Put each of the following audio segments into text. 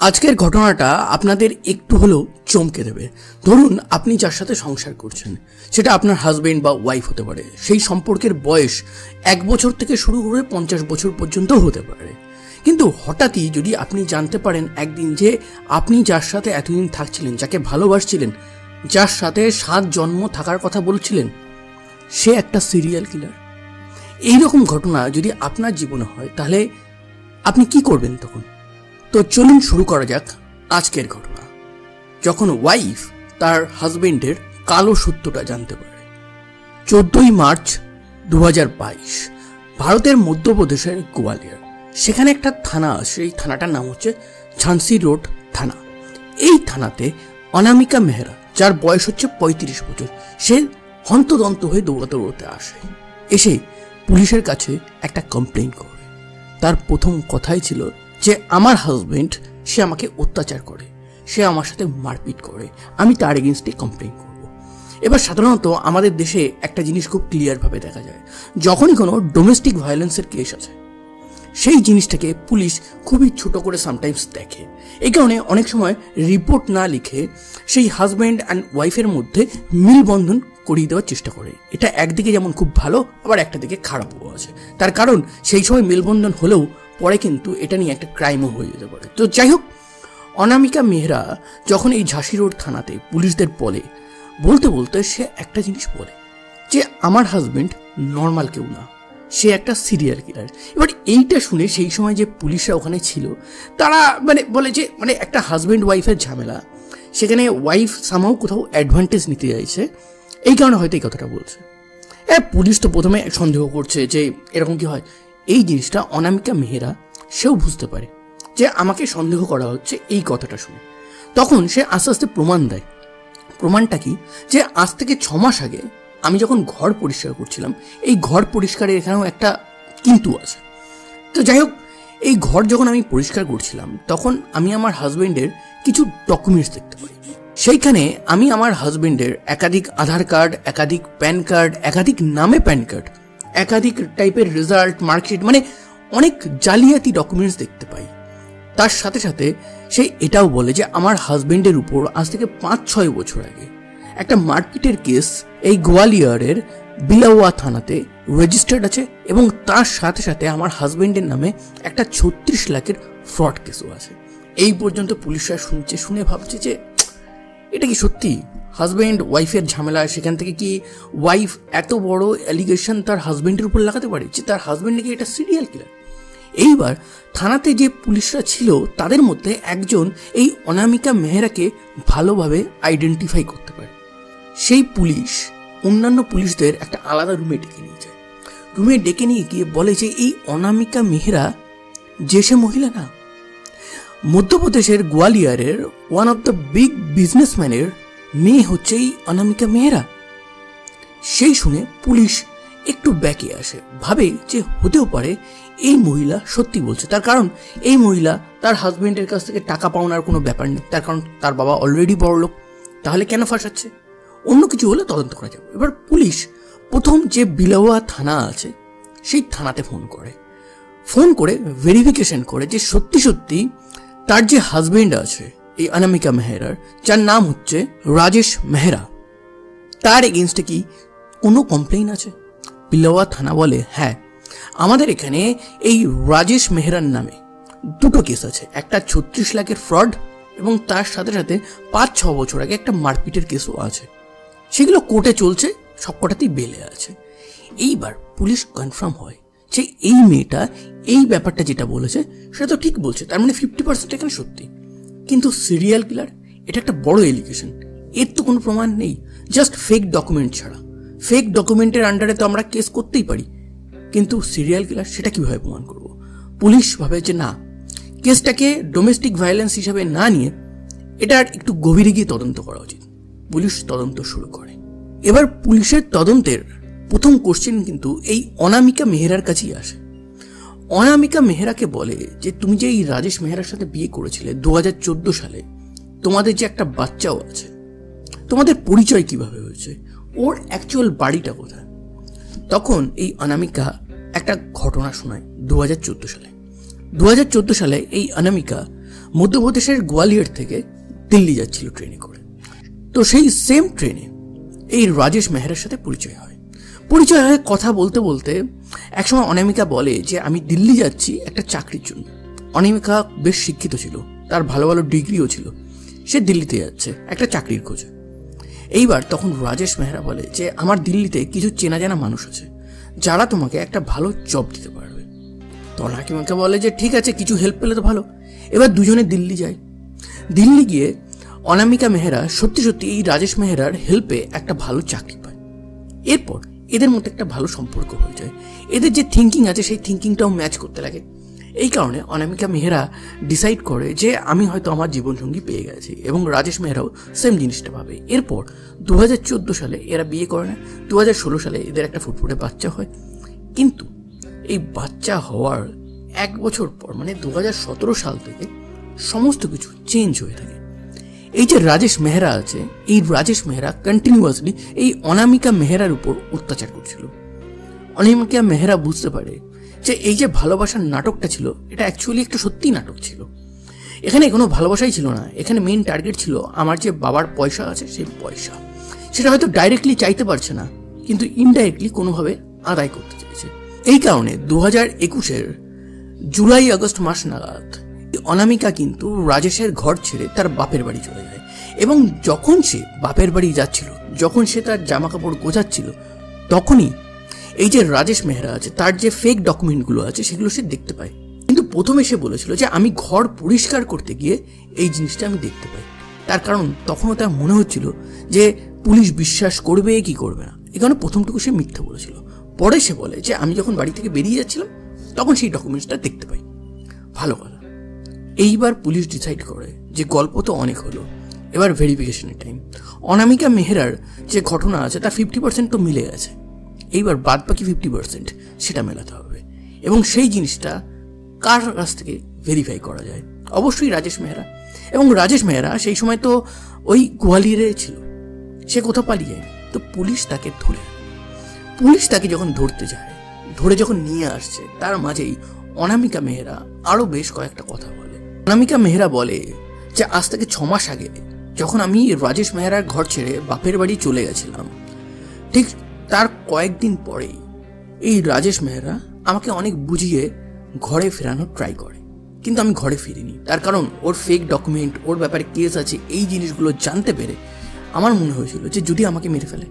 আজকের ঘটনাটা আপনাদের একটু হলেও চমকে দেবে। ধরুন আপনি যার সাথে সংসার করছেন, সেটা আপনার হাজবেন্ড বা ওয়াইফ হতে পারে। সেই সম্পর্কের বয়স 1 বছর থেকে শুরু করে 50 বছর পর্যন্ত হতে পারে। কিন্তু হঠাৎই যদি আপনি জানতে পারেন একদিন যে আপনি যার সাথে এতদিন থাকছিলেন, যাকে ভালোবাসছিলেন, যার সাথে 7 জন্ম থাকার কথা বলছিলেন, সে একটা সিরিয়াল কিলার। এইরকম ঘটনা যদি আপনার জীবনে হয় তাহলে আপনি কি করবেন তখন? তো চলুন শুরু করা যাক আজকের ঘটনা। যখন ওয়াইফ তার হাজবেন্ডের কালো সত্যটা জানতে পারে। 14ই মার্চ 2022, ভারতের মধ্যপ্রদেশের গোয়ালিয়র। সেখানে একটা থানা আছে, এই থানাটার নাম হচ্ছে ঝাঁসি রোড থানা। এই থানাতে অনামিকা মেহরা, যার বয়স হচ্ছে 35 বছর, সে হন্তদন্ত হয়ে দৌড়াতে দৌড়াতে আসে। এসে পুলিশের কাছে একটা কমপ্লেইন করে। তার প্রথম কথাই ছিল যে আমার হাজবেন্ড, সে আমাকে অত্যাচার করে, সে আমার সাথে মারপিট করে, আমি তার এগেনস্টে কমপ্লেইন করব। এবার সাধারণত আমাদের দেশে একটা জিনিস খুব ক্লিয়ারভাবে দেখা যায়, যখনই কোনো ডোমেস্টিক ভায়োলেন্সের কেস আছে, সেই জিনিসটাকে পুলিশ খুবই ছোট করে সামটাইমস দেখে। এই কারণে অনেক সময় রিপোর্ট না লিখে সেই হাজব্যান্ড অ্যান্ড ওয়াইফের মধ্যে মিলবন্ধন করিয়ে দেওয়ার চেষ্টা করে। এটা একদিকে যেমন খুব ভালো, আবার একটা দিকে খারাপও আছে। তার কারণ সেই সময় মিলবন্ধন হলেও পরে কিন্তু এটা নিয়ে একটা ক্রাইমও হয়ে যেতে পারে। তো যাই হোক, অনামিকা মেহরা যখন এই ঝাঁসি রোড থানাতে পুলিশদের বলতে বলতে সে একটা জিনিস বলে যে আমার হাজবেন্ড নর্মাল কেউ না, সে একটা সিরিয়াল কিলার। এবার এইটা শুনে সেই সময় যে পুলিশরা ওখানে ছিল তারা বলে যে একটা হাজব্যান্ড ওয়াইফের ঝামেলা, সেখানে ওয়াইফ সামহাও কোথাও অ্যাডভান্টেজ নিতে চাইছে, এই কারণে হয়তো এই কথাটা বলছে। পুলিশ তো প্রথমে সন্দেহ করছে যে এরকম কি হয়। এই জিনিসটা অনামিকা মেহরা সেও বুঝতে পারে যে আমাকে সন্দেহ করা হচ্ছে এই কথাটা শুনে। তখন সে আস্তে আস্তে প্রমাণ দেয়। প্রমাণটা কি, যে আজ থেকে 6 মাস আগে আমি যখন ঘর পরিষ্কার করছিলাম, এই ঘর পরিষ্কারের এখানেও একটা কিন্তু আছে। তো যাই হোক, এই ঘর যখন আমি পরিষ্কার করছিলাম তখন আমি আমার হাজবেন্ডের কিছু ডকুমেন্টস দেখতে পাই। সেইখানে আমি আমার হাজবেন্ডের একাধিক আধার কার্ড, একাধিক প্যান কার্ড, একাধিক নামে প্যান কার্ড, একাধিক টাইপের রেজাল্ট, মার্কশিট, অনেক জালিয়াতি ডকুমেন্টস দেখতে পাই। তার সাথে সাথে সে এটাও বলে যে আমার হাজবেন্ডের উপর আজ থেকে 5-6 বছর আগে একটা মারপিটের কেস এই গোয়ালিয়রের বিলাওয়া থানাতে রেজিস্টার্ড আছে, এবং তার সাথে সাথে আমার হাজবেন্ডের নামে একটা 36 লাখের ফ্রড কেসও আছে। এই পর্যন্ত পুলিশরা শুনে ভাবছে যে এটা কি সত্যি হাজবেন্ড ওয়াইফের ঝামেলা? সেখান থেকে কি ওয়াইফ এত বড় অ্যালিগেশন তার হাজবেন্ডের উপর লাগাতে পারে যে তার হাজবেন্ড নাকি এটা সিরিয়াল কিলার? এইবার থানাতে যে পুলিশরা ছিল তাদের মধ্যে একজন এই অনামিকা মেহরাকে ভালোভাবে আইডেন্টিফাই করতে পারে। সেই পুলিশ অন্যান্য পুলিশদের একটা আলাদা রুমে ডেকে নিয়ে যায়। রুমে ডেকে নিয়ে গিয়ে বলে যে এই অনামিকা মেহরা যে সে মহিলা না, মধ্যপ্রদেশের গোয়ালিয়রের ওয়ান অফ দ্য বিগ বিজনেসম্যানের মেয়ে হচ্ছে এই অনামিকা মেহরা। সেই শুনে পুলিশ একটু ব্যাকে আসে, ভাবে যে হতেও পারে এই মহিলা সত্যি বলছে। তার কারণ এই মহিলা তার হাজবেন্ডের কাছ থেকে টাকা পাওনার কোনো ব্যাপার নেই, তার কারণ তার বাবা অলরেডি বড় লোক। তাহলে কেন ফাঁসাচ্ছে? অন্য কিছু হলে তদন্ত করা যাবে। এবার পুলিশ প্রথম যে বিলাওয়া থানা আছে সেই থানাতে ফোন করে ভেরিফিকেশন করে যে সত্যি সত্যি তার যে হাজবেন্ড আছে এই অনামিকা মেহরার, যার নাম হচ্ছে রাজেশ মেহরা, তার এগেনস্টে কি কোনো কমপ্লেইন আছে। বিলাওয়া থানা বলে হ্যাঁ, আমাদের এখানে এই রাজেশ মেহরার নামে 2টো কেস আছে, একটা 36 লাখের ফ্রড এবং তার সাথে সাথে 5-6 বছর আগে একটা মারপিটের কেসও আছে। সেগুলো কোর্টে চলছে, সবকটাতেই বেলে আছে। এইবার পুলিশ কনফার্ম হয় যে এই মেয়েটা এই ব্যাপারটা যেটা বলেছে সেটা তো ঠিক বলছে, তার 50% এখানে সত্যি। কিন্তু সিরিয়াল কিলার, এটা একটা বড় এলিগেশন, এর তো কোনো প্রমাণ নেই, জাস্ট ফেক ডকুমেন্ট ছাড়া। ফেক ডকুমেন্টের আন্ডারে তো আমরা কেস করতেই পারি, কিন্তু সিরিয়াল কিলার সেটা কিভাবে প্রমাণ করব? পুলিশ ভাবে যে না, কেসটাকে ডোমেস্টিক ভায়োলেন্স হিসাবে না নিয়ে এটার একটু গভীরে গিয়ে তদন্ত করা উচিত। পুলিশ তদন্ত শুরু করে। এবার পুলিশের তদন্তের প্রথম কোশ্চেন কিন্তু এই অনামিকা মেহরার কাছেই আসে। অনামিকা মেহরাকে বলে যে তুমি যে এই রাজেশ মেহরার সাথে বিয়ে করেছিলে 2014 সালে, তোমাদের যে একটা বাচ্চাও আছে, তোমাদের পরিচয় কিভাবে হয়েছে, ওর অ্যাকচুয়াল বাড়িটা কোথায়? তখন এই অনামিকা একটা ঘটনা শোনায় 2014 সালে। 2014 সালে এই অনামিকা মধ্যপ্রদেশের গোয়ালিয়র থেকে দিল্লি যাচ্ছিল ট্রেনে করে। তো সেই সেম ট্রেনে এই রাজেশ মেহরার সাথে পরিচয় হয়। কথা বলতে বলতে একসময় অনামিকা বলে যে আমি দিল্লি যাচ্ছি একটা চাকরির জন্য। অনামিকা বেশ শিক্ষিত ছিল, তার ভালো ভালো ডিগ্রিও ছিল, সে দিল্লিতে যাচ্ছে একটা চাকরির খোঁজে। এইবার তখন রাজেশ মেহরা বলে যে আমার দিল্লিতে কিছু চেনা জানা মানুষ আছে যারা তোমাকে একটা ভালো জব দিতে পারবে। তো অনামিকা বলে যে ঠিক আছে, কিছু হেল্প পেলে তো ভালো। এবার দুজনে দিল্লি যায়। দিল্লি গিয়ে অনামিকা মেহরা সত্যি সত্যি এই রাজেশ মেহরার হেল্পে একটা ভালো চাকরি পায়। এরপর এদের মধ্যে একটা ভালো সম্পর্ক হয়ে যায়। এদের যে থিঙ্কিং আছে সেই থিঙ্কিংটাও ম্যাচ করতে লাগে। এই কারণে অনামিকা মেহরা ডিসাইড করে যে আমি হয়তো আমার জীবনসঙ্গী পেয়ে গেছি, এবং রাজেশ মেহরাও সেম জিনিসটা ভাবে। এরপর 2014 সালে এরা বিয়ে করে না। 2016 সালে এদের একটা ফুটফুটে বাচ্চা হয়। কিন্তু এই বাচ্চা হওয়ার 1 বছর পর মানে 2017 সাল থেকে সমস্ত কিছু চেঞ্জ হয়ে থাকে। এই যে রাজেশ মেহরা আছে, এই রাজেশ মেহরা কন্টিনিউয়াসলি এই অনামিকা মেহরার উপর অত্যাচার করছিল। অনামিকা মেহরা বুঝতে পারে যে এই যে ভালোবাসার নাটকটা ছিল এটা অ্যাকচুয়ালি একটা সত্যি নাটক ছিল। এখানে কোনো ভালোবাসাই ছিল না, এখানে মেইন টার্গেট ছিল আমার যে বাবার পয়সা আছে সেই পয়সা। সেটা হয়তো ডাইরেক্টলি চাইতে পারছে না, কিন্তু ইনডাইরেক্টলি কোনোভাবে আদায় করতে চাইছে। এই কারণে 2021-এর জুলাই আগস্ট মাস নাগাদ অনামিকা কিন্তু রাজেশের ঘর ছেড়ে তার বাপের বাড়ি চলে যায়। এবং যখন সে বাপের বাড়ি যাচ্ছিল, যখন সে তার জামা কাপড় গোছাচ্ছিল, তখনই এই যে রাজেশ মেহরা আছে তার যে ফেক ডকুমেন্টগুলো আছে সেগুলো সে দেখতে পায়। কিন্তু প্রথমে সে বলেছিল যে আমি ঘর পরিষ্কার করতে গিয়ে এই জিনিসটা আমি দেখতে পাই। তার কারণ তখনও তার মনে হচ্ছিল যে পুলিশ বিশ্বাস করবে কি করবে না, এই কারণে প্রথমটুকু সে মিথ্যা বলেছিল। পরে সে বলে যে আমি যখন বাড়ি থেকে বেরিয়ে যাচ্ছিলাম তখন সেই ডকুমেন্টসটা দেখতে পাই। ভালো কথা। এইবার পুলিশ ডিসাইড করে যে গল্প তো অনেক হলো, এবার ভেরিফিকেশনের টাইম। অনামিকা মেহরার যে ঘটনা আছে তার 50% তো মিলে গেছে, এইবার বাদ বাকি 50% সেটা মেলাতে হবে। এবং সেই জিনিসটা কার কাছ থেকে ভেরিফাই করা যায়? অবশ্যই রাজেশ মেহরা। এবং রাজেশ মেহরা সেই সময় তো ওই গোয়ালিয়রে ছিল, সে কোথাও পালিয়ে যায়নি। তো পুলিশ তাকে ধরে, পুলিশ তাকে যখন ধরতে যায়, ধরে যখন নিয়ে আসছে, তার মাঝেই অনামিকা মেহরা আরো বেশ কয়েকটা কথা বলে। অনামিকা মেহরা বলে যে আজ থেকে 6 মাস আগে যখন আমি রাজেশ মেহরার ঘর ছেড়ে বাপের বাড়ি চলে গেছিলাম, ঠিক তার কয়েকদিন পরেই এই রাজেশ মেহরা আমাকে অনেক বুঝিয়ে ঘরে ফেরানোর ট্রাই করে, কিন্তু আমি ঘরে ফিরিনি। তার কারণ ওর ফেক ডকুমেন্ট, ওর ব্যাপারে কেস আছে, এই জিনিসগুলো জানতে পেরে আমার মনে হয়েছিল যে যদি আমাকে মেরে ফেলে,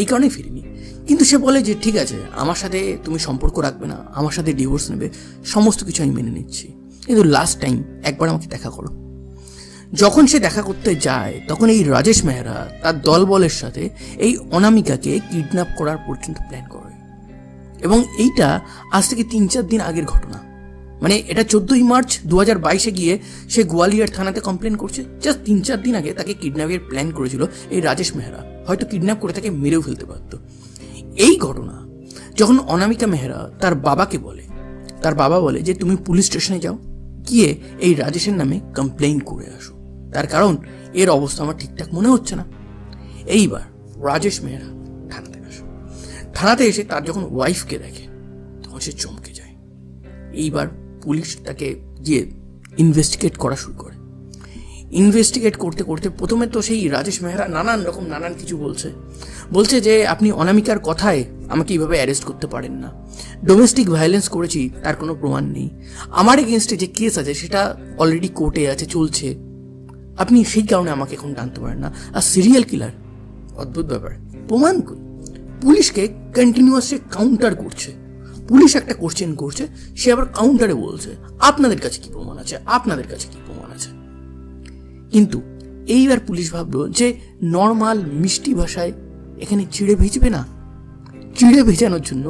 এই কারণেই ফিরিনি। কিন্তু সে বলে যে ঠিক আছে, আমার সাথে তুমি সম্পর্ক রাখবে না, আমার সাথে ডিভোর্স নেবে, সমস্ত কিছু আমি মেনে নিচ্ছি, কিন্তু লাস্ট টাইম একবার আমাকে দেখা করো। যখন সে দেখা করতে যায় তখন এই রাজেশ মেহরা তার দলবলের সাথে এই অনামিকাকে কিডন্যাপ করার পর্যন্ত প্ল্যান করে। এবং এইটা আজ থেকে 3-4 দিন আগের ঘটনা। মানে এটা 14ই মার্চ 2022-এ গিয়ে সে গোয়ালিয়র থানাতে কমপ্লেন করছে। জাস্ট 3-4 দিন আগে তাকে কিডন্যাপের প্ল্যান করেছিল এই রাজেশ মেহরা, হয়তো কিডন্যাপ করে তাকে মেরেও ফেলতে পারত। এই ঘটনা যখন অনামিকা মেহরা তার বাবাকে বলে, তার বাবা বলে যে তুমি পুলিশ স্টেশনে যাও, গিয়ে এই রাজেশের নামে কমপ্লেইন করে আসো, তার কারণ এর অবস্থা আমার ঠিকঠাক মনে হচ্ছে না। এইবার রাজেশ মেহরা থানাতে আসে। থানাতে এসে তার যখন ওয়াইফকে দেখে তখন সে চমকে যায়। এইবার পুলিশ তাকে গিয়ে ইনভেস্টিগেট করা শুরু করে। ইনভেস্টিগেট করতে করতে প্রথমে তো সেই রাজেশ মেহরা নানান কিছু বলছে যে আপনি অনামিকার কথায় আমাকে এইভাবে অ্যারেস্ট করতে পারেন না, ডোমেস্টিক ভায়োলেন্স করেছি তার কোনো প্রমাণ নেই, আমার এগেনস্টে যে কেস আছে সেটা অলরেডি কোর্টে আছে, চলছে, আপনি সেই কারণে আমাকে এখন টানতে পারেন না। আর সিরিয়াল কিলার, অদ্ভুত ব্যাপার, প্রমাণ কই? পুলিশকে কন্টিনিউয়াসলি কাউন্টার করছে। পুলিশ একটা কোশ্চেন করছে, সে আবার কাউন্টারে বলছে আপনাদের কাছে কি প্রমাণ আছে, আপনাদের কাছে কি প্রমাণ আছে। কিন্তু এইবার পুলিশ ভাবলো যে নর্মাল মিষ্টি ভাষায় এখানে চিড়ে ভিজবে না, চিড়ে ভেজানোর জন্য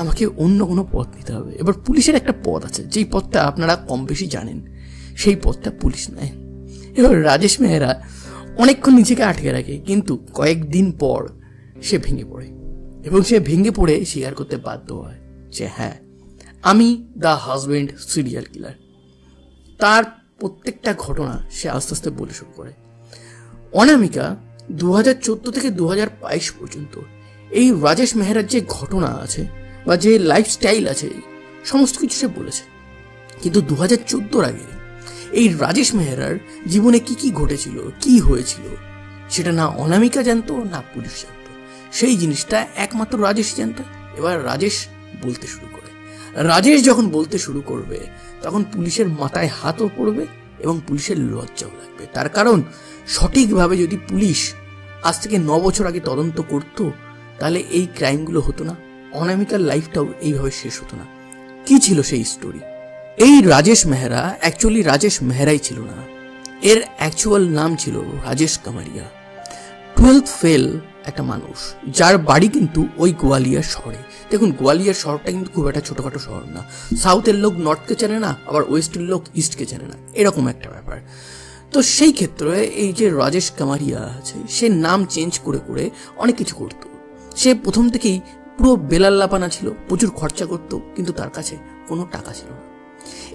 আমাকে অন্য কোনো পথ নিতে হবে। এবার পুলিশের একটা পথ আছে, যেই পথটা আপনারা কম বেশি জানেন, সেই পথটা পুলিশ নেয়। এবার রাজেশ মেহরা অনেকক্ষণ নিজেকে আটকে রাখে, কিন্তু কয়েকদিন পর সে ভেঙে পড়ে, এবং সে ভেঙে পড়ে স্বীকার করতে বাধ্য হয় যে হ্যাঁ, আমি দ্য হাজব্যান্ড সিরিয়াল কিলার। তার প্রত্যেকটা ঘটনা সে আস্তে আস্তে বলে শুরু করে। অনামিকা 2014 থেকে 2022 পর্যন্ত এই রাজেশ মেহরার যে ঘটনা আছে বা যে লাইফস্টাইল আছে সমস্ত কিছু সে বলেছে। কিন্তু 2014 আগে এই রাজেশ মেহরার জীবনে কি কি ঘটেছিল, কি হয়েছিল, সেটা না অনামিকা জানতো না পুলিশ জানতো। সেই জিনিসটা একমাত্র রাজেশ জানতো। এবার রাজেশ বলতে শুরু করে। রাজেশ যখন বলতে শুরু করবে তখন পুলিশের মাথায় হাতও পড়বে এবং পুলিশের লজ্জাও লাগবে। তার কারণ সঠিকভাবে যদি পুলিশ আজ থেকে 9 বছর আগে তদন্ত করত, তাহলে এই ক্রাইমগুলো হতো না, অনামিকার লাইফটাও এইভাবে শেষ হতো না। কি ছিল সেই স্টোরি? এই রাজেশ মেহরা অ্যাকচুয়ালি রাজেশ মেহরাই ছিল না, এর অ্যাকচুয়াল নাম ছিল রাজেশ কামারিয়া। 12th ফেল একটা মানুষ, যার বাড়ি কিন্তু ওই গোয়ালিয়র শহরে। দেখুন, গোয়ালিয়র শহরটা কিন্তু খুব একটা ছোটখাটো শহর না। সাউথের লোক নর্থকে চেনে না, আবার ওয়েস্টের লোক ইস্টকে চেনে না, এরকম একটা ব্যাপার। তো সেই ক্ষেত্রে এই যে রাজেশ কামারিয়া আছে, সে নাম চেঞ্জ করে করে অনেক কিছু করতো। সে প্রথম থেকেই পুরো বেলাল্লাপানা ছিল, প্রচুর খরচা করতো, কিন্তু তার কাছে কোনো টাকা ছিল না।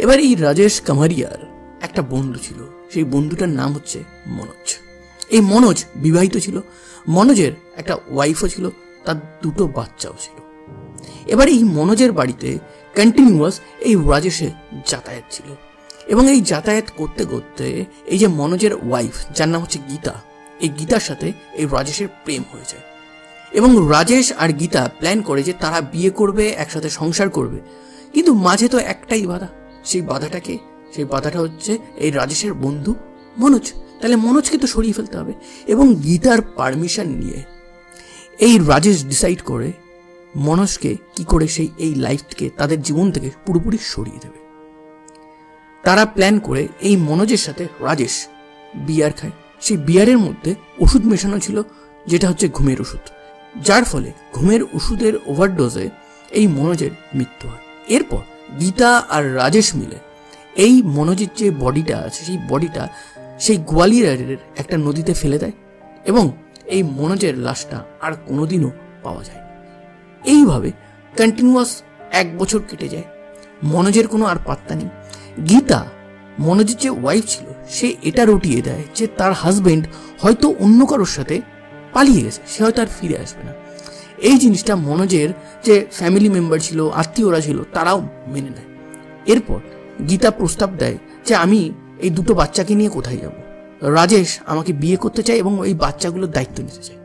এবার এই রাজেশ কামারিয়ার একটা বন্ধু ছিল, সেই বন্ধুটার নাম হচ্ছে মনোজ। এই মনোজ বিবাহিত ছিল, মনোজের একটা ওয়াইফও ছিল, তার 2টো বাচ্চাও ছিল। এবার এই মনোজের বাড়িতে কন্টিনিউয়াস এই রাজেশের যাতায়াত ছিল, এবং এই যাতায়াত করতে করতে এই যে মনোজের ওয়াইফ, যার নাম হচ্ছে গীতা, এই গীতার সাথে এই রাজেশের প্রেম হয়ে যায়। এবং রাজেশ আর গীতা প্ল্যান করে যে তারা বিয়ে করবে, একসাথে সংসার করবে। কিন্তু মাঝে তো একটাই বাধা, সেই বাধাটা হচ্ছে এই রাজেশের বন্ধু মনোজ। তাহলে মনোজকে তো সরিয়ে ফেলতে হবে। এবং গীতার পারমিশন নিয়ে এই রাজেশ ডিসাইড করে মনোজকে কি করে সেই এই লাইফকে, তাদের জীবন থেকে পুরোপুরি সরিয়ে দেবে। তারা প্ল্যান করে এই মনোজের সাথে রাজেশ বিয়ার খায়। সেই বিয়ারের মধ্যে ওষুধ মেশানো ছিল, যেটা হচ্ছে ঘুমের ওষুধ, যার ফলে ঘুমের ওষুধের ওভারডোজে এই মনোজের মৃত্যু হয়। এরপর গীতা আর রাজেশ মিলে এই মনোজের যে বডিটা আছে, সেই বডিটা সেই গোয়ালিয়রের একটা নদীতে ফেলে দেয়, এবং এই মনোজের লাশটা আর কোনোদিনও পাওয়া যায়। এইভাবে কন্টিনিউয়াস 1 বছর কেটে যায়, মনোজের কোনো আর পাত্তা নেই। গীতা, মনোজের যে ওয়াইফ ছিল, সে এটা রটিয়ে দেয় যে তার হাজবেন্ড হয়তো অন্য কারোর সাথে পালিয়ে গেছে, সে হয়তো আর ফিরে আসবে না। এই জিনিসটা মনোজের যে ফ্যামিলি মেম্বার ছিল, আত্মীয়রা ছিল, তারাও মেনে নেয়। এরপর গীতা প্রস্তাব দেয় যে আমি এই 2টো বাচ্চাকে নিয়ে কোথায় যাব? রাজেশ আমাকে বিয়ে করতে চায় এবং এই বাচ্চাগুলোর দায়িত্ব নিতে চায়।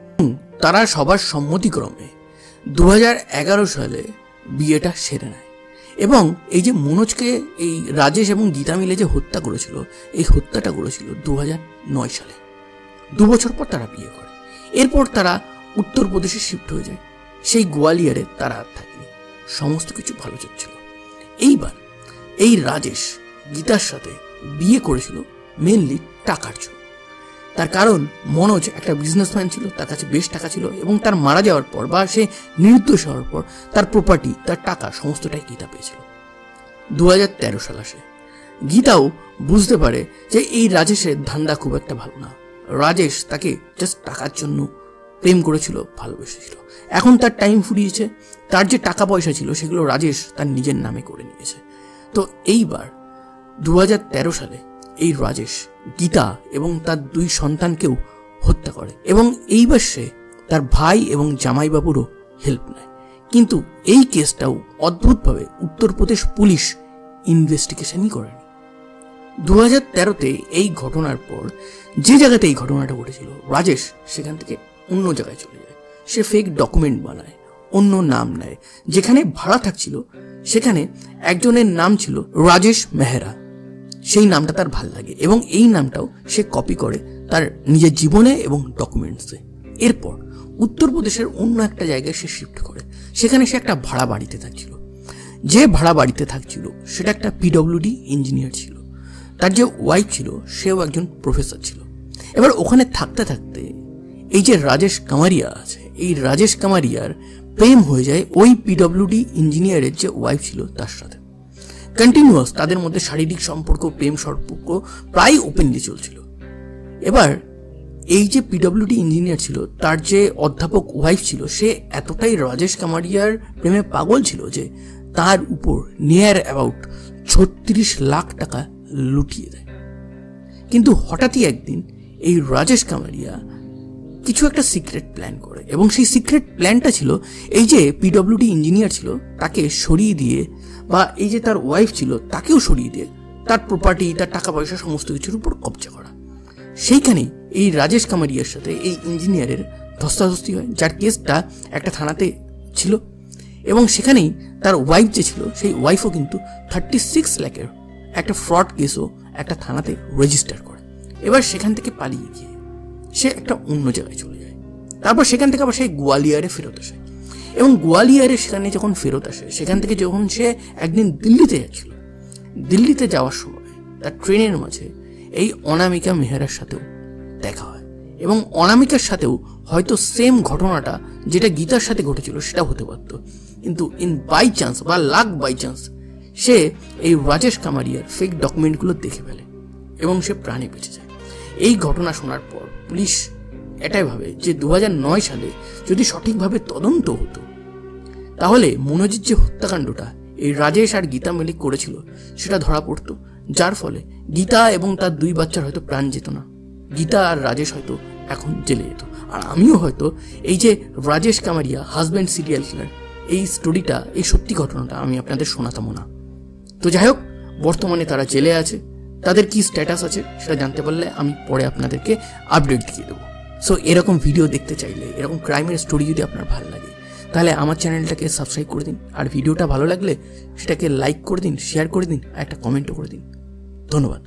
তারা সবার সম্মতিক্রমে 2011 সালে বিয়েটা সেরে নেয়। এবং এই যে মনোজকে এই রাজেশ এবং গীতা মিলে যে হত্যা করেছিল, এই হত্যাটা করেছিল 2009 সালে। 2 বছর পর তারা বিয়ে করে। এরপর তারা উত্তরপ্রদেশে শিফট হয়ে যায়। সেই গোয়ালিয়রে তারা আর থাকেনি, সমস্ত কিছু ভালো চলছিল। এইবার এই রাজেশ গীতার সাথে বিয়ে করেছিল মেনলি টাকার জন্য। তার কারণ মনোজ একটা বিজনেসম্যান ছিল, তার কাছে বেশ টাকা ছিল, এবং তার মারা যাওয়ার পর বা সে নির্দোষ হওয়ার পর তার প্রপার্টি, তার টাকা সমস্তটাই গীতা পেয়েছিল। 2013 সাল আসে। গীতাও বুঝতে পারে যে এই রাজেশের ধান্দা খুব একটা ভালো না। রাজেশ তাকে জাস্ট টাকার জন্য প্রেম করেছিল, ভালোবেসেছিল। এখন তার টাইম ফুরিয়েছে, তার যে টাকা পয়সা ছিল সেগুলো রাজেশ তার নিজের নামে করে নিয়েছে। তো এইবার 2013 সালে এই রাজেশ গীতা এবং তার 2 সন্তানকেও হত্যা করে, এবং এইবার সে তার ভাই এবং জামাইবাবুরও হেল্প নেয়। কিন্তু এই কেসটাও অদ্ভুতভাবে উত্তরপ্রদেশ পুলিশ ইনভেস্টিগেশনই করেনি। 2013-তে এই ঘটনার পর যে জায়গাতে এই ঘটনাটা ঘটেছিল, রাজেশ সেখান থেকে অন্য জায়গায় চলে যায়। সে ফেক ডকুমেন্ট বানায়, অন্য নাম নেয়। যেখানে ভাড়া থাকছিল সেখানে একজনের নাম ছিল রাজেশ মেহরা, সেই নামটা তার ভাল লাগে, এবং এই নামটাও সে কপি করে তার নিজের জীবনে এবং ডকুমেন্টসে। এরপর উত্তরপ্রদেশের অন্য একটা জায়গায় সে শিফট করে। সেখানে সে একটা ভাড়া বাড়িতে থাকছিল। যে ভাড়া বাড়িতে থাকছিল সেটা একটা পিডব্লিউডি ইঞ্জিনিয়ার ছিল। তার যে ওয়াইফ ছিল সেও একজন প্রফেসর ছিল। এবার ওখানে থাকতে থাকতে এই যে রাজেশ কামারিয়া আছে, এই রাজেশ কামারিয়ার প্রেম হয়ে যায় ওই পিডব্লিউডি ইঞ্জিনিয়ারের যে ওয়াইফ ছিল তার সাথে। কন্টিনিউয়াস তাদের মধ্যে শারীরিক সম্পর্ক, প্রেম সম্পর্ক প্রায় ওপেনলি চলছিল। এবার এই যে পিডব্লিউডি ইঞ্জিনিয়ার ছিল, তার যে অধ্যাপক ওয়াইফ ছিল, সে এতটাই রাজেশ কামারিয়ার প্রেমে পাগল ছিল যে তার উপর নিয়ার অ্যাবাউট 36 লাখ টাকা লুটিয়ে দেয়। কিন্তু হঠাৎই একদিন এই রাজেশ কামারিয়া কিছু একটা সিক্রেট প্ল্যান করে, এবং সেই সিক্রেট প্ল্যানটা ছিল এই যে পিডব্লিউডি ইঞ্জিনিয়ার ছিল তাকে সরিয়ে দিয়ে, বা এই যে তার ওয়াইফ ছিল তাকেও সরিয়ে দিয়ে তার প্রপার্টি, তার টাকা পয়সা সমস্ত কিছুর উপর কবজা করা। সেইখানেই এই রাজেশ কামারিয়ার সাথে এই ইঞ্জিনিয়ারের ধস্তাধস্তি হয়, যার কেসটা একটা থানাতে ছিল, এবং সেখানেই তার ওয়াইফ যে ছিল সেই ওয়াইফও কিন্তু 36 লাখের একটা ফ্রড কেসও একটা থানাতে রেজিস্টার করে। এবার সেখান থেকে পালিয়ে গিয়ে সে একটা অন্য জায়গায় চলে যায়। তারপর সেখান থেকে আবার সেই গোয়ালিয়রে ফেরত আসে, এবং গোয়ালিয়রে সেখানে যখন ফেরত আসে, সেখান থেকে যখন সে একদিন দিল্লিতে যাচ্ছিল, দিল্লিতে যাওয়ার সময় তার ট্রেনের মাঝে এই অনামিকা মেহরার সাথেও দেখা হয়, এবং অনামিকার সাথেও হয়তো সেম ঘটনাটা যেটা গীতার সাথে ঘটেছিল সেটা হতে পারত, কিন্তু ইন বাই চান্স বা লাক বাই চান্স সে এই রাজেশ কামারিয়ার ফেক ডকুমেন্টগুলো দেখে ফেলে এবং সে প্রাণে বেঁচে যায়। এই ঘটনা শোনার পর পুলিশ এটাই ভাবে যে 2009 সালে যদি সঠিকভাবে তদন্ত হতো তাহলে মনোজিৎ যে হত্যাকাণ্ডটা এই রাজেশ আর গীতা মিলে করেছিল সেটা ধরা পড়তো, যার ফলে গীতা এবং তার 2 বাচ্চার হয়তো প্রাণ যেত না, গীতা আর রাজেশ হয়তো এখন জেলে যেত, আর আমিও হয়তো এই যে রাজেশ কামারিয়া হাজব্যান্ড সিরিয়াল কিলার এই স্টোরিটা, এই সত্যি ঘটনাটা আমি আপনাদের শোনাতাম না। তো যাই হোক, বর্তমানে তারা জেলে আছে, তাদের কি স্ট্যাটাস আছে সেটা জানতে পারলে আমি পরে আপনাদেরকে আপডেট দিয়ে দেবো। সো এরকম ভিডিও দেখতে চাইলে, এরকম ক্রাইমের স্টোরি যদি আপনার ভালো লাগে তাহলে আমার চ্যানেলটাকে সাবস্ক্রাইব করে দিন, আর ভিডিওটা ভালো লাগলে সেটাকে লাইক করে দিন, শেয়ার করে দিন, আর একটা কমেন্টও করে দিন। ধন্যবাদ।